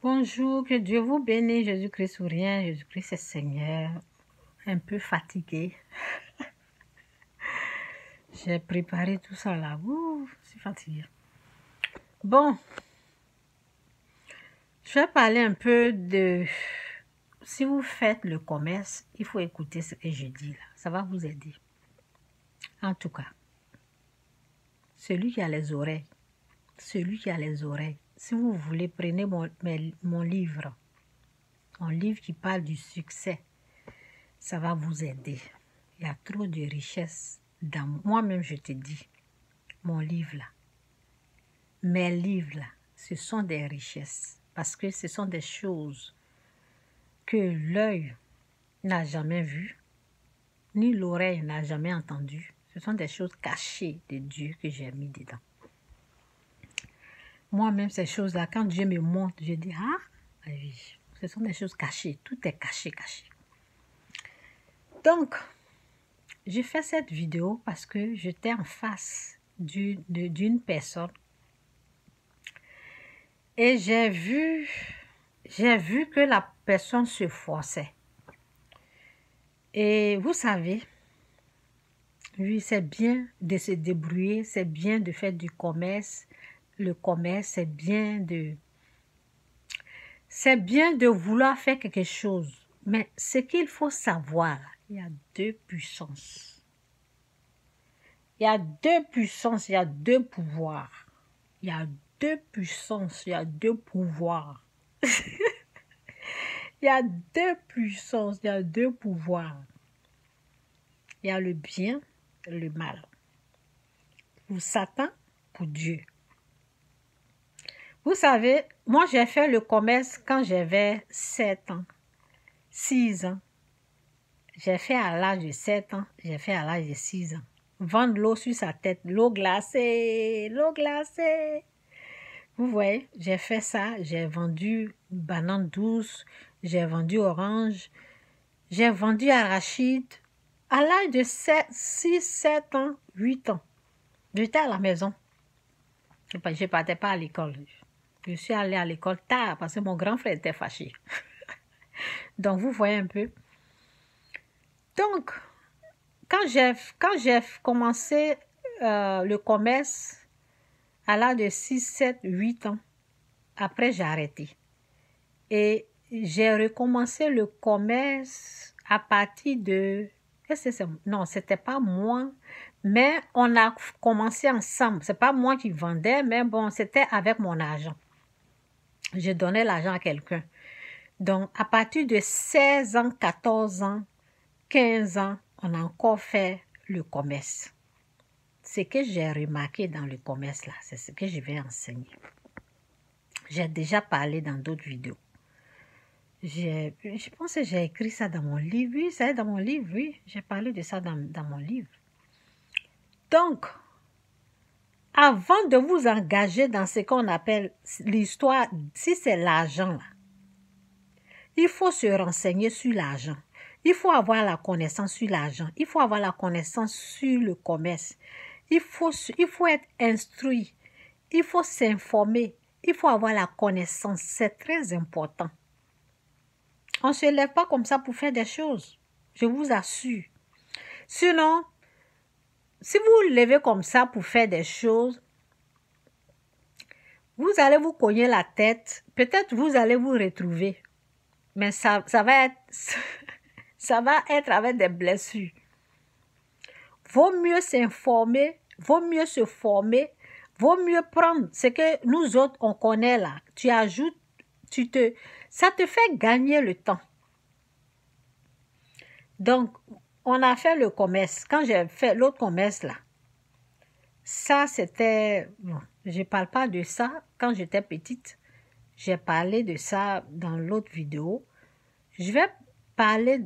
Bonjour, que Dieu vous bénisse, Jésus-Christ ou rien, Jésus-Christ est Seigneur. Un peu fatigué. J'ai préparé tout ça là. Ouh, je suis fatiguée. Bon, je vais parler un peu de... Si vous faites le commerce, il faut écouter ce que je dis là. Ça va vous aider. En tout cas, celui qui a les oreilles, si vous voulez, prenez mon livre qui parle du succès. Ça va vous aider. Il y a trop de richesses dans moi-même, je te dis. Mon livre là, mes livres là, ce sont des richesses parce que ce sont des choses que l'œil n'a jamais vues, ni l'oreille n'a jamais entendues. Ce sont des choses cachées de Dieu que j'ai mis dedans. Moi-même, ces choses-là, quand Dieu me montre, je dis, ah, oui, ce sont des choses cachées. Tout est caché. Donc, j'ai fait cette vidéo parce que j'étais en face d'une personne et j'ai vu que la personne se forçait. Et vous savez, oui, c'est bien de se débrouiller, c'est bien de faire du commerce. Le commerce, c'est bien de vouloir faire quelque chose. Mais ce qu'il faut savoir, il y a deux puissances. Il y a deux puissances, il y a deux pouvoirs. Il y a deux puissances, il y a deux pouvoirs. Il y a deux puissances, il y a deux pouvoirs. Il y a le bien et le mal. Pour Satan, pour Dieu. Vous savez, moi j'ai fait le commerce quand j'avais 7 ans, 6 ans. J'ai fait à l'âge de 7 ans, j'ai fait à l'âge de 6 ans. Vendre l'eau sur sa tête, l'eau glacée, l'eau glacée. Vous voyez, j'ai fait ça, j'ai vendu banane douce, j'ai vendu orange, j'ai vendu arachide. À l'âge de 6, 7 ans, 8 ans, j'étais à la maison. Je ne partais pas à l'école. Je suis allée à l'école tard parce que mon grand frère était fâché. Donc, vous voyez un peu. Donc, quand j'ai commencé le commerce à l'âge de 6, 7, 8 ans, après j'ai arrêté. Et j'ai recommencé le commerce à partir de... Non, c'était pas moi, mais on a commencé ensemble. C'est pas moi qui vendais, mais bon, c'était avec mon argent. Je donnais l'argent à quelqu'un. Donc, à partir de 16 ans, 14 ans, 15 ans, on a encore fait le commerce. Ce que j'ai remarqué dans le commerce, là, c'est ce que je vais enseigner. J'ai déjà parlé dans d'autres vidéos. Je pense que j'ai écrit ça dans mon livre. Oui, ça est dans mon livre, oui. J'ai parlé de ça dans mon livre. Donc, avant de vous engager dans ce qu'on appelle l'histoire, si c'est l'argent, là, il faut se renseigner sur l'argent. Il faut avoir la connaissance sur l'argent. Il faut avoir la connaissance sur le commerce. Il faut être instruit. Il faut s'informer. Il faut avoir la connaissance. C'est très important. On ne se lève pas comme ça pour faire des choses. Je vous assure. Sinon, si vous vous levez comme ça pour faire des choses, vous allez vous cogner la tête. Peut-être vous allez vous retrouver. Mais ça va être avec des blessures. Vaut mieux s'informer, vaut mieux se former, vaut mieux prendre ce que nous autres on connaît là. Tu ajoutes, ça te fait gagner le temps. Donc, on a fait le commerce. Quand j'ai fait l'autre commerce là, ça c'était, bon, je ne parle pas de ça quand j'étais petite. J'ai parlé de ça dans l'autre vidéo. Je vais parler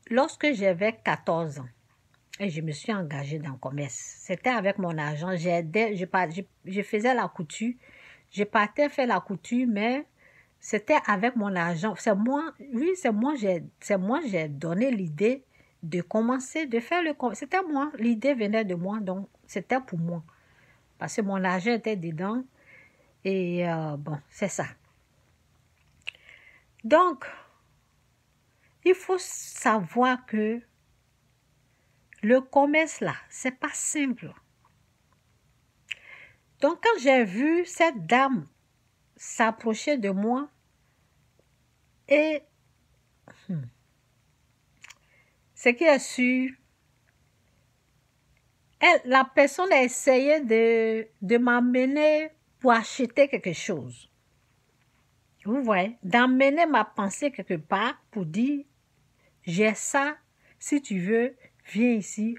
lorsque j'avais 14 ans et je me suis engagée dans le commerce. C'était avec mon argent. Je faisais la couture. Je partais faire la couture, mais c'était avec mon argent. C'est moi j'ai donné l'idée de commencer, de faire le commerce. C'était moi. L'idée venait de moi, donc c'était pour moi. Parce que mon argent était dedans. Et bon, c'est ça. Donc, il faut savoir que le commerce là, c'est pas simple. Donc, quand j'ai vu cette dame s'approcher de moi et ce qui est sûr, la personne a essayé de m'amener pour acheter quelque chose. Vous voyez, d'emmener ma pensée quelque part pour dire, j'ai ça, si tu veux, viens ici,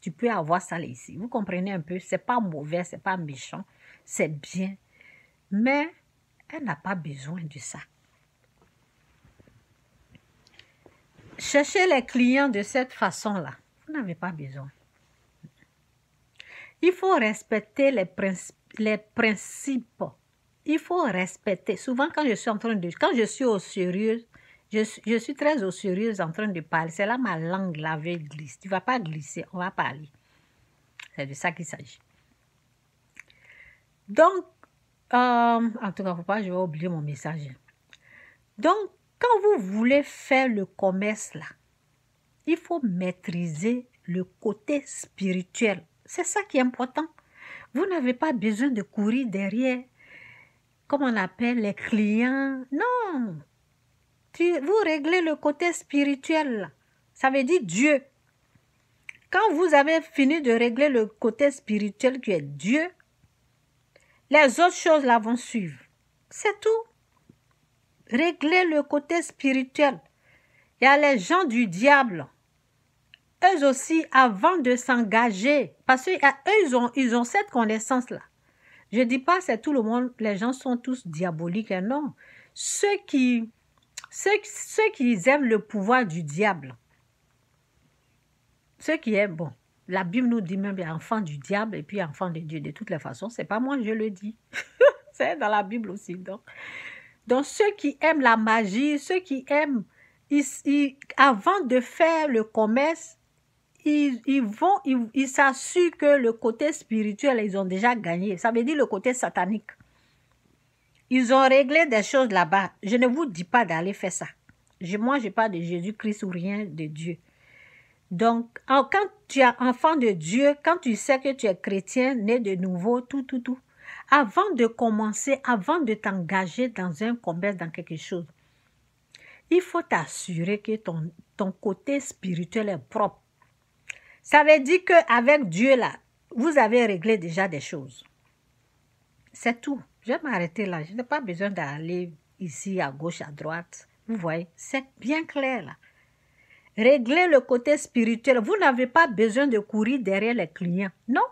tu peux avoir ça là ici. Vous comprenez un peu, c'est pas mauvais, c'est pas méchant, c'est bien. Mais elle n'a pas besoin de ça. Cherchez les clients de cette façon-là, vous n'avez pas besoin. Il faut respecter les principes. Il faut respecter. Souvent, quand je suis au sérieux, je suis très au sérieux en train de parler. C'est là ma langue, la veille glisse. Tu ne vas pas glisser, on va parler. C'est de ça qu'il s'agit. Donc, en tout cas, faut pas, je vais oublier mon message. Donc, quand vous voulez faire le commerce là, il faut maîtriser le côté spirituel. C'est ça qui est important. Vous n'avez pas besoin de courir derrière, comme on appelle les clients. Non. Vous réglez le côté spirituel. Ça veut dire Dieu. Quand vous avez fini de régler le côté spirituel qui est Dieu, les autres choses là vont suivre. C'est tout. Réglez le côté spirituel. Il y a les gens du diable. Eux aussi, avant de s'engager, parce qu'eux, ils ont cette connaissance-là. Je ne dis pas c'est tout le monde, les gens sont tous diaboliques. Non. Ceux qui aiment le pouvoir du diable, ceux qui aiment, bon, la Bible nous dit même enfant du diable et puis enfant de Dieu. De toutes les façons, ce n'est pas moi je le dis. C'est dans la Bible aussi. Donc ceux qui aiment la magie, ceux qui aiment, avant de faire le commerce, ils s'assurent que le côté spirituel, ils ont déjà gagné. Ça veut dire le côté satanique. Ils ont réglé des choses là-bas. Je ne vous dis pas d'aller faire ça. Moi, je parle de Jésus-Christ ou rien de Dieu. Donc, quand tu es enfant de Dieu, quand tu sais que tu es chrétien, né de nouveau, tout, avant de commencer, avant de t'engager dans un commerce, dans quelque chose, il faut t'assurer que ton côté spirituel est propre. Ça veut dire qu'avec Dieu, là, vous avez réglé déjà des choses. C'est tout. Je vais m'arrêter là. Je n'ai pas besoin d'aller ici, à gauche, à droite. Vous voyez, c'est bien clair là. Réglez le côté spirituel. Vous n'avez pas besoin de courir derrière les clients. Non.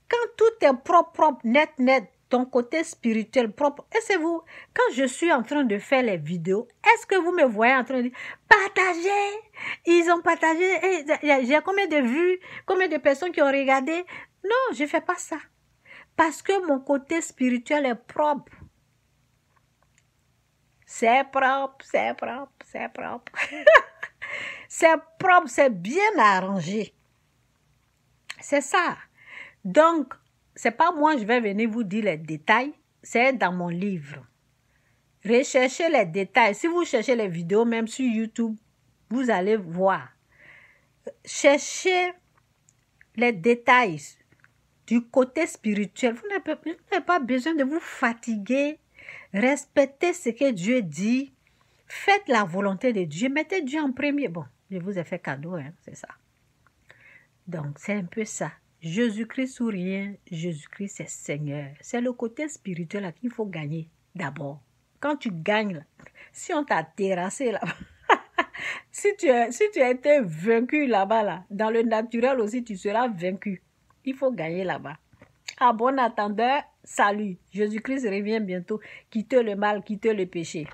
Quand tout est propre, net, ton côté spirituel propre. Et c'est vous, quand je suis en train de faire les vidéos, est-ce que vous me voyez en train de dire, partagez, ils ont partagé, j'ai combien de vues, combien de personnes qui ont regardé? Non, je ne fais pas ça. Parce que mon côté spirituel est propre. C'est propre, c'est propre, c'est propre. C'est propre, c'est bien arrangé. C'est ça. Donc, c'est pas moi, je vais venir vous dire les détails. C'est dans mon livre. Recherchez les détails. Si vous cherchez les vidéos, même sur YouTube, vous allez voir. Cherchez les détails du côté spirituel. Vous n'avez pas besoin de vous fatiguer. Respectez ce que Dieu dit. Faites la volonté de Dieu. Mettez Dieu en premier. Bon, je vous ai fait cadeau, hein, c'est ça. Donc, c'est un peu ça. Jésus-Christ ou rien, Jésus-Christ c'est Seigneur. C'est le côté spirituel qu'il faut gagner d'abord. Quand tu gagnes, là, si on t'a terrassé là-bas, si tu as été vaincu là-bas, là, dans le naturel aussi, tu seras vaincu. Il faut gagner là-bas. À bon attendeur, salut. Jésus-Christ revient bientôt. Quittez le mal, quittez le péché.